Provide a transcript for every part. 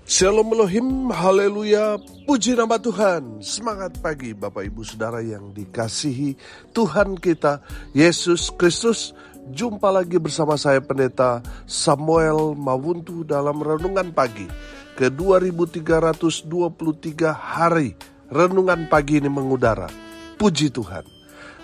Shalom Elohim, haleluya, puji nama Tuhan. Semangat pagi Bapak Ibu Saudara yang dikasihi Tuhan kita Yesus Kristus. Jumpa lagi bersama saya Pendeta Samuel Mawuntu dalam Renungan Pagi ke 2323 hari. Renungan pagi ini mengudara. Puji Tuhan.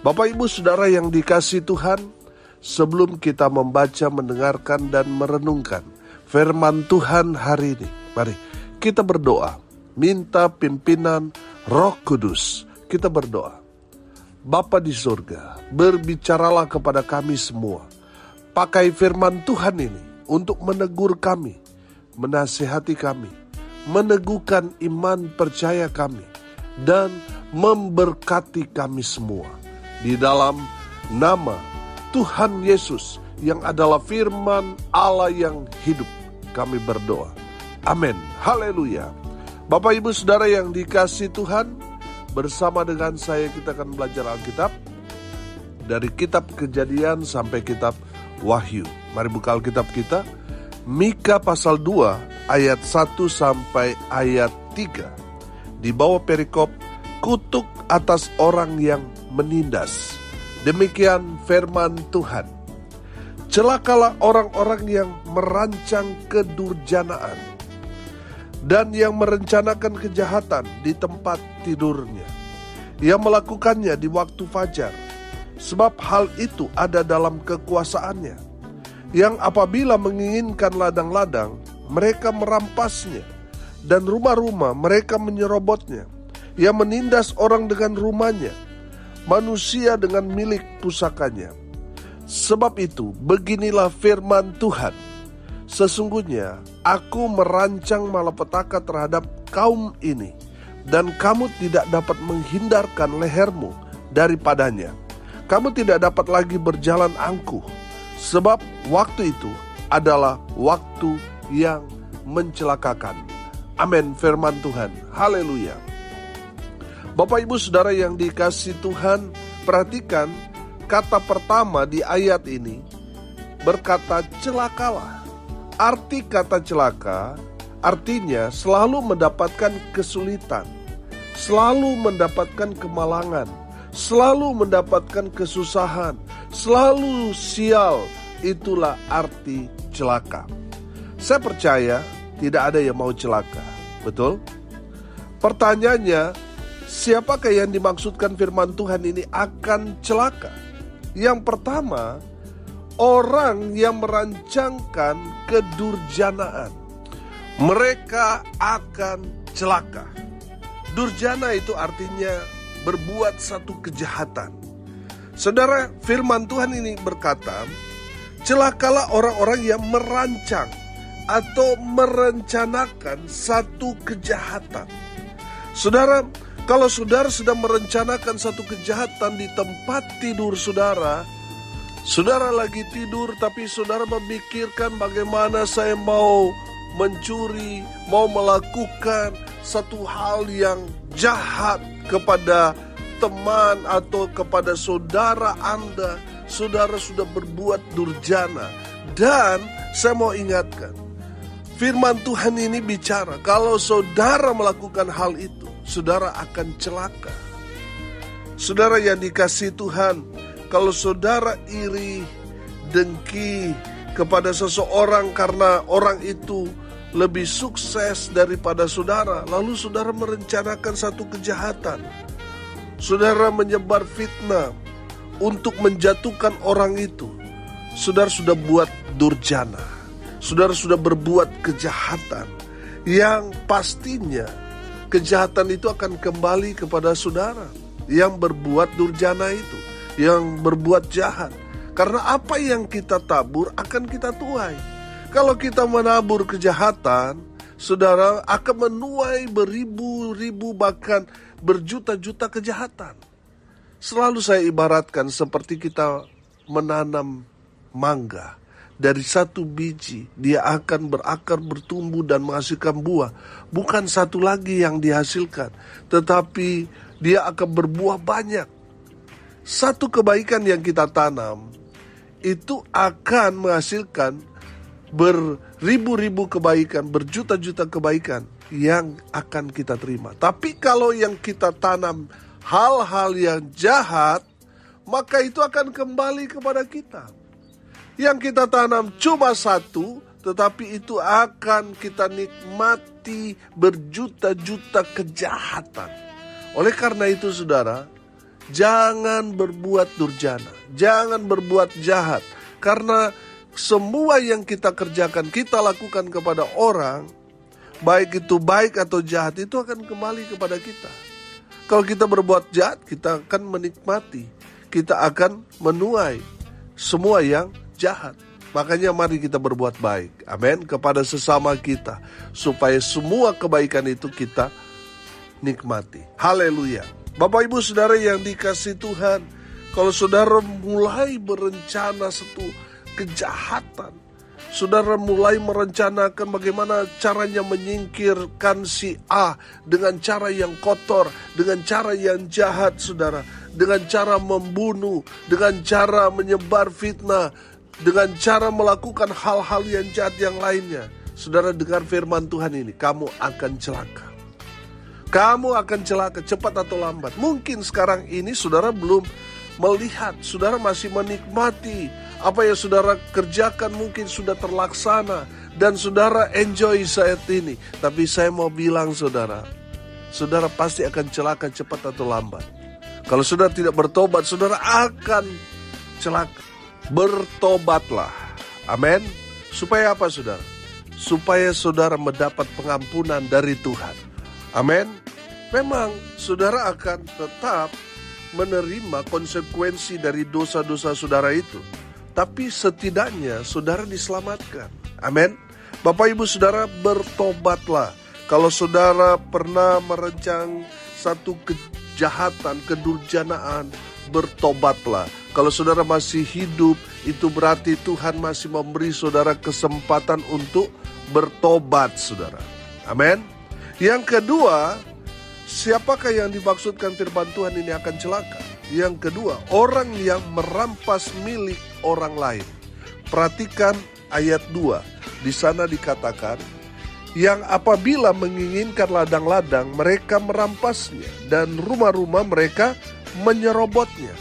Bapak Ibu Saudara yang dikasihi Tuhan, sebelum kita membaca, mendengarkan dan merenungkan firman Tuhan hari ini, mari kita berdoa, minta pimpinan Roh Kudus. Kita berdoa. Bapa di surga, berbicaralah kepada kami semua. Pakai firman Tuhan ini untuk menegur kami, menasihati kami, meneguhkan iman percaya kami, dan memberkati kami semua. Di dalam nama Tuhan Yesus yang adalah firman Allah yang hidup, kami berdoa. Amin. Haleluya. Bapak Ibu Saudara yang dikasihi Tuhan, bersama dengan saya kita akan belajar Alkitab dari kitab Kejadian sampai kitab Wahyu. Mari buka Alkitab kita, Mika pasal 2 ayat 1 sampai ayat 3. Di bawah perikop kutuk atas orang yang menindas. Demikian firman Tuhan. Celakalah orang-orang yang merancang kedurjanaan dan yang merencanakan kejahatan di tempat tidurnya. Ia melakukannya di waktu fajar, sebab hal itu ada dalam kekuasaannya. Yang apabila menginginkan ladang-ladang, mereka merampasnya, dan rumah-rumah mereka menyerobotnya. Ia menindas orang dengan rumahnya, manusia dengan milik pusakanya. Sebab itu, beginilah firman Tuhan. Sesungguhnya aku merancang malapetaka terhadap kaum ini, dan kamu tidak dapat menghindarkan lehermu daripadanya. Kamu tidak dapat lagi berjalan angkuh, sebab waktu itu adalah waktu yang mencelakakan. Amin, firman Tuhan. Haleluya. Bapak Ibu Saudara yang dikasihi Tuhan, perhatikan kata pertama di ayat ini berkata celakalah. Arti kata celaka artinya selalu mendapatkan kesulitan, selalu mendapatkan kemalangan, selalu mendapatkan kesusahan, selalu sial. Itulah arti celaka. Saya percaya tidak ada yang mau celaka, betul? Pertanyaannya, siapakah yang dimaksudkan firman Tuhan ini akan celaka? Yang pertama, orang yang merancangkan kedurjanaan. Mereka akan celaka. Durjana itu artinya berbuat satu kejahatan. Saudara, firman Tuhan ini berkata, celakalah orang-orang yang merancang atau merencanakan satu kejahatan. Saudara, kalau saudara sedang merencanakan satu kejahatan di tempat tidur saudara, saudara lagi tidur tapi saudara memikirkan bagaimana saya mau mencuri, mau melakukan satu hal yang jahat kepada teman atau kepada saudara Anda. Saudara sudah berbuat durjana. Dan saya mau ingatkan, firman Tuhan ini bicara, kalau saudara melakukan hal itu, saudara akan celaka. Saudara yang dikasihi Tuhan, kalau saudara iri, dengki kepada seseorang karena orang itu lebih sukses daripada saudara, lalu saudara merencanakan satu kejahatan, saudara menyebar fitnah untuk menjatuhkan orang itu, saudara sudah buat durjana, saudara sudah berbuat kejahatan yang pastinya kejahatan itu akan kembali kepada saudara yang berbuat durjana itu, yang berbuat jahat. Karena apa yang kita tabur akan kita tuai. Kalau kita menabur kejahatan, saudara akan menuai beribu-ribu bahkan berjuta-juta kejahatan. Selalu saya ibaratkan seperti kita menanam mangga. Dari satu biji dia akan berakar, bertumbuh dan menghasilkan buah. Bukan satu lagi yang dihasilkan, tetapi dia akan berbuah banyak. Satu kebaikan yang kita tanam itu akan menghasilkan ribu-ribu kebaikan, berjuta-juta kebaikan yang akan kita terima. Tapi kalau yang kita tanam hal-hal yang jahat, maka itu akan kembali kepada kita. Yang kita tanam cuma satu, tetapi itu akan kita nikmati berjuta-juta kejahatan. Oleh karena itu saudara, jangan berbuat durjana, jangan berbuat jahat. Karena semua yang kita kerjakan, kita lakukan kepada orang, baik itu baik atau jahat, itu akan kembali kepada kita. Kalau kita berbuat jahat, kita akan menikmati, kita akan menuai semua yang jahat. Makanya mari kita berbuat baik, amin, kepada sesama kita, supaya semua kebaikan itu kita nikmati. Haleluya. Bapak ibu saudara yang dikasihi Tuhan, kalau saudara mulai berencana satu kejahatan, saudara mulai merencanakan bagaimana caranya menyingkirkan si A dengan cara yang kotor, dengan cara yang jahat saudara, dengan cara membunuh, dengan cara menyebar fitnah, dengan cara melakukan hal-hal yang jahat yang lainnya. Saudara dengar firman Tuhan ini, kamu akan celaka. Kamu akan celaka cepat atau lambat. Mungkin sekarang ini saudara belum melihat, saudara masih menikmati apa yang saudara kerjakan, mungkin sudah terlaksana dan saudara enjoy saat ini. Tapi saya mau bilang saudara, saudara pasti akan celaka cepat atau lambat. Kalau saudara tidak bertobat, saudara akan celaka. Bertobatlah, amin. Supaya apa saudara? Supaya saudara mendapat pengampunan dari Tuhan, amin. Memang saudara akan tetap menerima konsekuensi dari dosa-dosa saudara itu, tapi setidaknya saudara diselamatkan, amin. Bapak ibu saudara, bertobatlah. Kalau saudara pernah merancang satu kejahatan, kedurjanaan, bertobatlah. Kalau saudara masih hidup, itu berarti Tuhan masih memberi saudara kesempatan untuk bertobat saudara, amin. Yang kedua, siapakah yang dimaksudkan firman Tuhan ini akan celaka? Yang kedua, orang yang merampas milik orang lain. Perhatikan ayat 2. Di sana dikatakan, yang apabila menginginkan ladang-ladang, mereka merampasnya, dan rumah-rumah mereka menyerobotnya.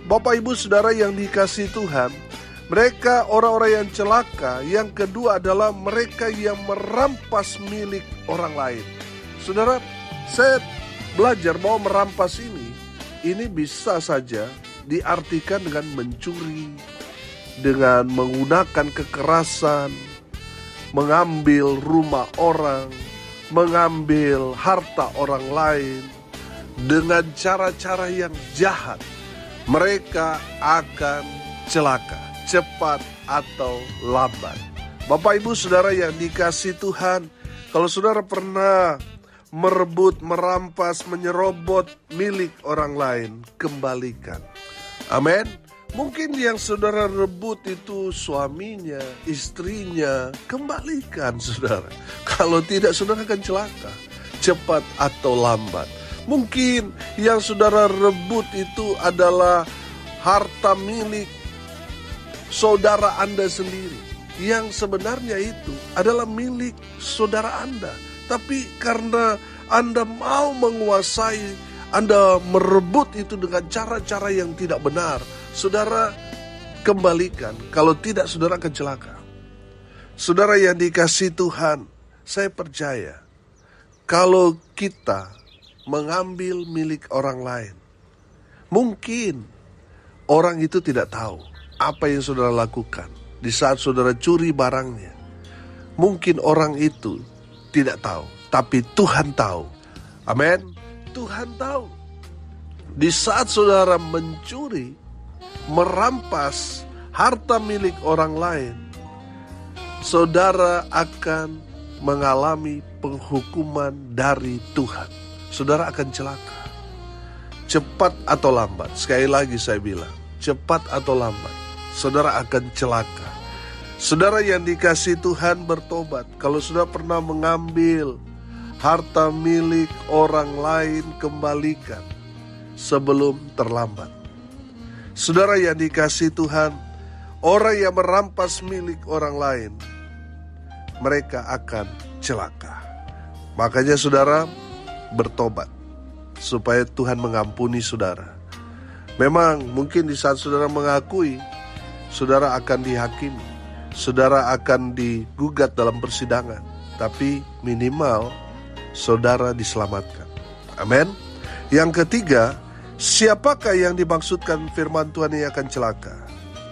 Bapak ibu saudara yang dikasihi Tuhan, mereka orang-orang yang celaka. Yang kedua adalah mereka yang merampas milik orang lain. Saudara, saya belajar bahwa merampas ini bisa saja diartikan dengan mencuri, dengan menggunakan kekerasan, mengambil rumah orang, mengambil harta orang lain, dengan cara-cara yang jahat. Mereka akan celaka, cepat atau lambat. Bapak ibu saudara yang dikasihi Tuhan, kalau saudara pernah merebut, merampas, menyerobot milik orang lain, kembalikan. Amin. Mungkin yang saudara rebut itu suaminya, istrinya, kembalikan saudara. Kalau tidak, saudara akan celaka, cepat atau lambat. Mungkin yang saudara rebut itu adalah harta milik saudara Anda sendiri, yang sebenarnya itu adalah milik saudara Anda. Tapi karena Anda mau menguasai, Anda merebut itu dengan cara-cara yang tidak benar, saudara kembalikan. Kalau tidak, saudara akan celaka. Saudara yang dikasihi Tuhan, saya percaya kalau kita mengambil milik orang lain, mungkin orang itu tidak tahu apa yang saudara lakukan di saat saudara curi barangnya. Mungkin orang itu tidak tahu, tapi Tuhan tahu. Amin. Tuhan tahu. Di saat saudara mencuri, merampas harta milik orang lain, saudara akan mengalami penghukuman dari Tuhan. Saudara akan celaka, cepat atau lambat. Sekali lagi saya bilang, cepat atau lambat, saudara akan celaka. Saudara yang dikasihi Tuhan, bertobat. Kalau sudah pernah mengambil harta milik orang lain, kembalikan sebelum terlambat. Saudara yang dikasihi Tuhan, orang yang merampas milik orang lain, mereka akan celaka. Makanya saudara bertobat supaya Tuhan mengampuni saudara. Memang mungkin di saat saudara mengakui, saudara akan dihakimi, saudara akan digugat dalam persidangan, tapi minimal saudara diselamatkan. Amin. Yang ketiga, siapakah yang dimaksudkan firman Tuhan yang akan celaka?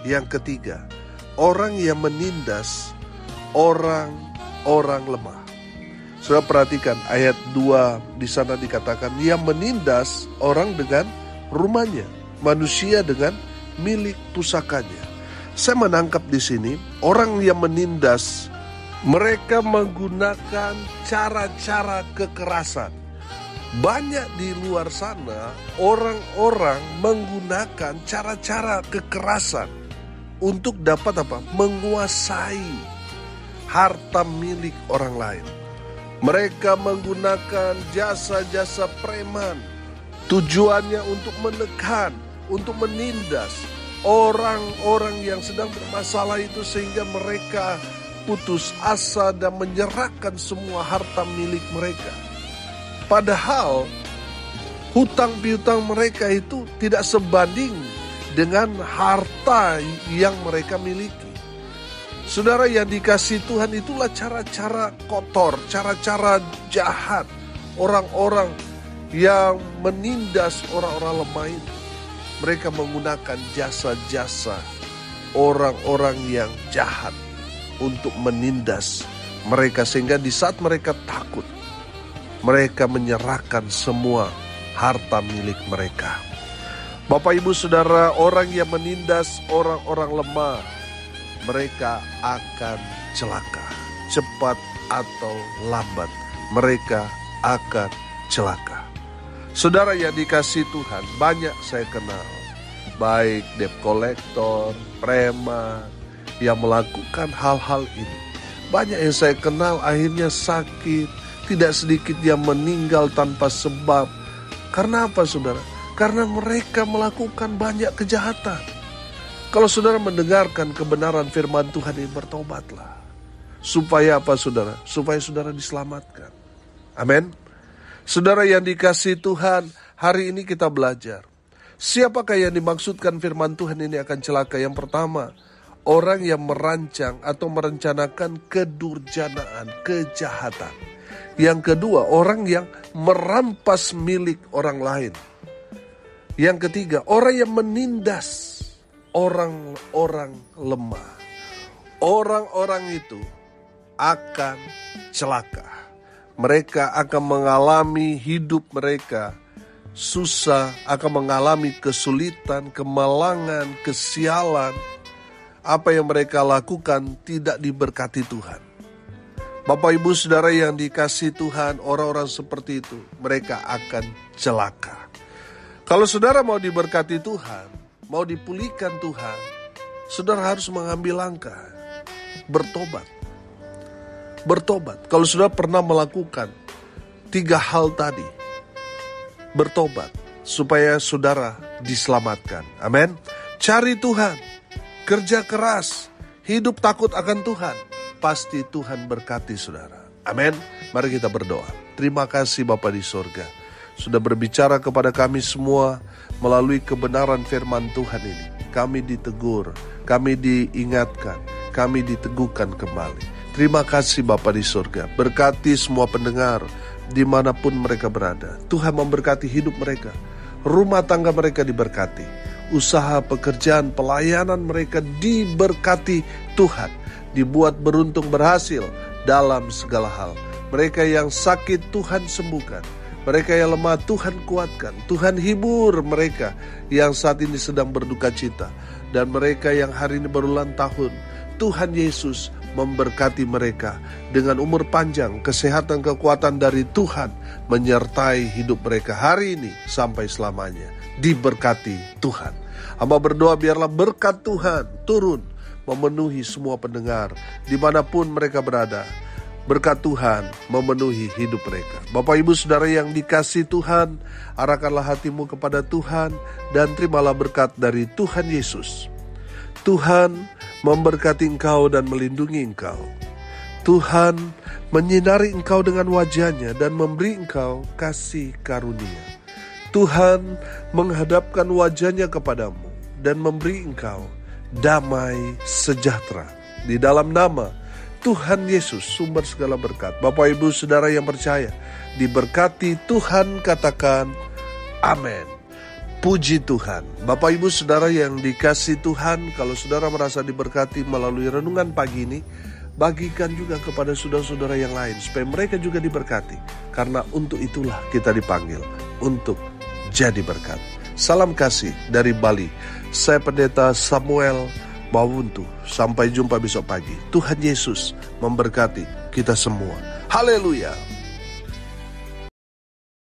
Yang ketiga, orang yang menindas orang-orang lemah. Saudara perhatikan ayat 2 di sana dikatakan yang menindas orang dengan rumahnya, manusia dengan milik pusakanya. Saya menangkap di sini orang yang menindas, mereka menggunakan cara-cara kekerasan. Banyak di luar sana orang-orang menggunakan cara-cara kekerasan untuk dapat apa? Menguasai harta milik orang lain. Mereka menggunakan jasa-jasa preman. Tujuannya untuk menekan, untuk menindas orang-orang yang sedang bermasalah itu sehingga mereka putus asa dan menyerahkan semua harta milik mereka. Padahal hutang piutang mereka itu tidak sebanding dengan harta yang mereka miliki. Saudara yang dikasihi Tuhan, itulah cara-cara kotor, cara-cara jahat orang-orang yang menindas orang-orang lemah itu. Mereka menggunakan jasa-jasa orang-orang yang jahat untuk menindas mereka sehingga di saat mereka takut, mereka menyerahkan semua harta milik mereka. Bapak ibu saudara, orang yang menindas orang-orang lemah, mereka akan celaka. Cepat atau lambat, mereka akan celaka. Saudara yang dikasihi Tuhan, banyak saya kenal, baik debt collector, preman, yang melakukan hal-hal ini. Banyak yang saya kenal akhirnya sakit, tidak sedikit yang meninggal tanpa sebab. Karena apa saudara? Karena mereka melakukan banyak kejahatan. Kalau saudara mendengarkan kebenaran firman Tuhan ini, bertobatlah. Supaya apa saudara? Supaya saudara diselamatkan. Amin. Saudara yang dikasihi Tuhan, hari ini kita belajar. Siapakah yang dimaksudkan firman Tuhan ini akan celaka? Yang pertama, orang yang merancang atau merencanakan kedurjanaan, kejahatan. Yang kedua, orang yang merampas milik orang lain. Yang ketiga, orang yang menindas orang-orang lemah. Orang-orang itu akan celaka. Mereka akan mengalami hidup mereka susah, akan mengalami kesulitan, kemalangan, kesialan. Apa yang mereka lakukan tidak diberkati Tuhan. Bapak ibu saudara yang dikasihi Tuhan, orang-orang seperti itu, mereka akan celaka. Kalau saudara mau diberkati Tuhan, mau dipulihkan Tuhan, saudara harus mengambil langkah, bertobat. Bertobat. Kalau saudara pernah melakukan 3 hal tadi, bertobat supaya saudara diselamatkan. Amin. Cari Tuhan, kerja keras, hidup takut akan Tuhan. Pasti Tuhan berkati saudara. Amin. Mari kita berdoa. Terima kasih Bapa di sorga, sudah berbicara kepada kami semua melalui kebenaran firman Tuhan ini. Kami ditegur, kami diingatkan, kami diteguhkan kembali. Terima kasih Bapa di sorga. Berkati semua pendengar dimanapun mereka berada. Tuhan memberkati hidup mereka, rumah tangga mereka diberkati, usaha, pekerjaan, pelayanan mereka diberkati Tuhan, dibuat beruntung berhasil dalam segala hal. Mereka yang sakit Tuhan sembuhkan, mereka yang lemah Tuhan kuatkan, Tuhan hibur mereka yang saat ini sedang berduka cita, dan mereka yang hari ini berulang tahun, Tuhan Yesus memberkati mereka dengan umur panjang, kesehatan, kekuatan dari Tuhan menyertai hidup mereka hari ini sampai selamanya. Diberkati Tuhan. Hamba berdoa biarlah berkat Tuhan turun memenuhi semua pendengar dimanapun mereka berada. Berkat Tuhan memenuhi hidup mereka. Bapak ibu saudara yang dikasihi Tuhan, arahkanlah hatimu kepada Tuhan dan terimalah berkat dari Tuhan Yesus. Tuhan memberkati engkau dan melindungi engkau. Tuhan menyinari engkau dengan wajah-Nya dan memberi engkau kasih karunia. Tuhan menghadapkan wajah-Nya kepadamu dan memberi engkau damai sejahtera. Di dalam nama Tuhan Yesus, sumber segala berkat. Bapak Ibu Saudara yang percaya, diberkati Tuhan, katakan amin. Puji Tuhan. Bapak Ibu Saudara yang dikasih Tuhan, kalau saudara merasa diberkati melalui renungan pagi ini, bagikan juga kepada saudara-saudara yang lain supaya mereka juga diberkati. Karena untuk itulah kita dipanggil untuk jadi berkat. Salam kasih dari Bali. Saya Pendeta Samuel Mawuntu. Sampai jumpa besok pagi. Tuhan Yesus memberkati kita semua. Haleluya.